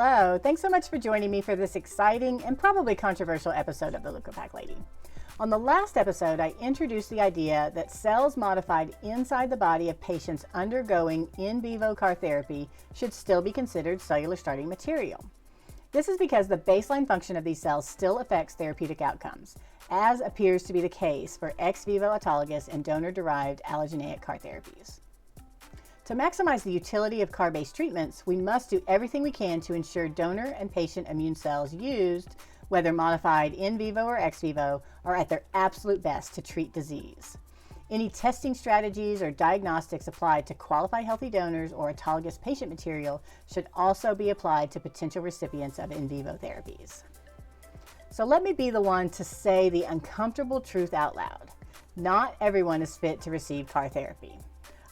Hello, thanks so much for joining me for this exciting and probably controversial episode of the Leukopak Lady. On the last episode, I introduced the idea that cells modified inside the body of patients undergoing in vivo CAR therapy should still be considered cellular starting material. This is because the baseline function of these cells still affects therapeutic outcomes, as appears to be the case for ex vivo autologous and donor-derived allogeneic CAR therapies. To maximize the utility of CAR-based treatments, we must do everything we can to ensure donor and patient immune cells used, whether modified in vivo or ex vivo, are at their absolute best to treat disease. Any testing strategies or diagnostics applied to qualified healthy donors or autologous patient material should also be applied to potential recipients of in vivo therapies. So let me be the one to say the uncomfortable truth out loud. Not everyone is fit to receive CAR therapy.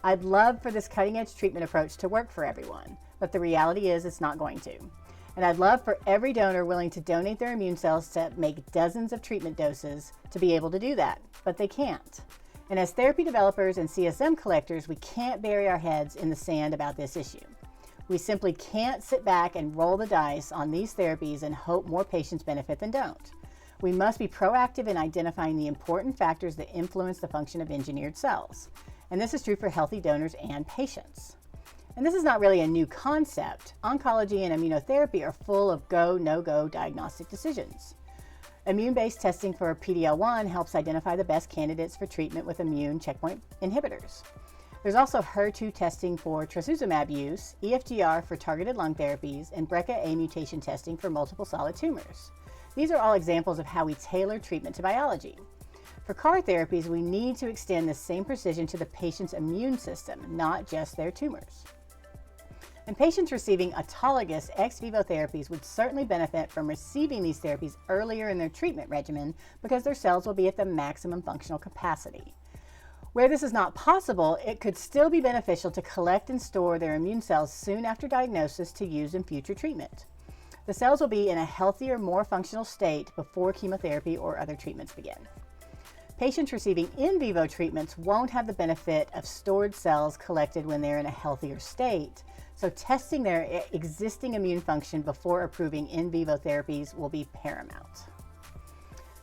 I'd love for this cutting-edge treatment approach to work for everyone, but the reality is it's not going to. And I'd love for every donor willing to donate their immune cells to make dozens of treatment doses to be able to do that, but they can't. And as therapy developers and CSM collectors, we can't bury our heads in the sand about this issue. We simply can't sit back and roll the dice on these therapies and hope more patients benefit than don't. We must be proactive in identifying the important factors that influence the function of engineered cells. And this is true for healthy donors and patients. And this is not really a new concept. Oncology and immunotherapy are full of go, no-go diagnostic decisions. Immune-based testing for PD-L1 helps identify the best candidates for treatment with immune checkpoint inhibitors. There's also HER2 testing for trastuzumab use, EFGR for targeted lung therapies, and BRCA mutation testing for multiple solid tumors. These are all examples of how we tailor treatment to biology. For CAR therapies, we need to extend the same precision to the patient's immune system, not just their tumors. And patients receiving autologous ex vivo therapies would certainly benefit from receiving these therapies earlier in their treatment regimen because their cells will be at the maximum functional capacity. Where this is not possible, it could still be beneficial to collect and store their immune cells soon after diagnosis to use in future treatment. The cells will be in a healthier, more functional state before chemotherapy or other treatments begin. Patients receiving in vivo treatments won't have the benefit of stored cells collected when they're in a healthier state, so testing their existing immune function before approving in vivo therapies will be paramount.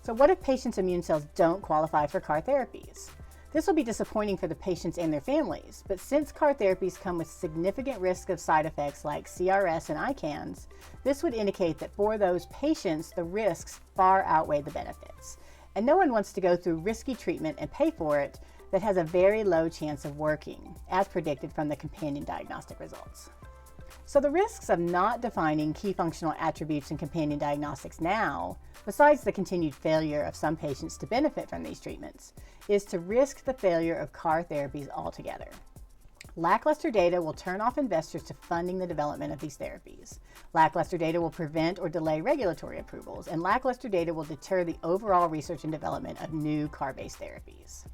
So what if patients' immune cells don't qualify for CAR therapies? This will be disappointing for the patients and their families, but since CAR therapies come with significant risk of side effects like CRS and ICANS, this would indicate that for those patients, the risks far outweigh the benefits. And no one wants to go through risky treatment and pay for it that has a very low chance of working, as predicted from the companion diagnostic results. So the risks of not defining key functional attributes in companion diagnostics now, besides the continued failure of some patients to benefit from these treatments, is to risk the failure of CAR therapies altogether. Lackluster data will turn off investors to funding the development of these therapies. Lackluster data will prevent or delay regulatory approvals, and lackluster data will deter the overall research and development of new CAR-based therapies.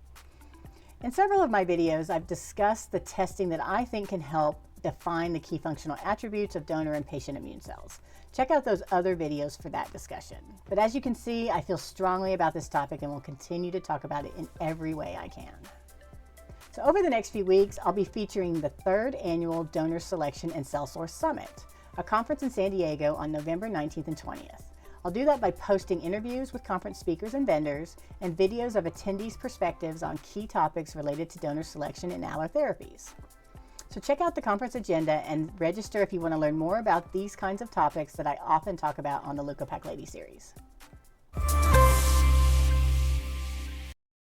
In several of my videos, I've discussed the testing that I think can help define the key functional attributes of donor and patient immune cells. Check out those other videos for that discussion. But as you can see, I feel strongly about this topic and will continue to talk about it in every way I can. So over the next few weeks, I'll be featuring the third annual Donor Selection and Cell Source Summit, a conference in San Diego on November 19th and 20th. I'll do that by posting interviews with conference speakers and vendors and videos of attendees' perspectives on key topics related to donor selection and allotherapies. So check out the conference agenda and register if you want to learn more about these kinds of topics that I often talk about on the Leukopak Lady series.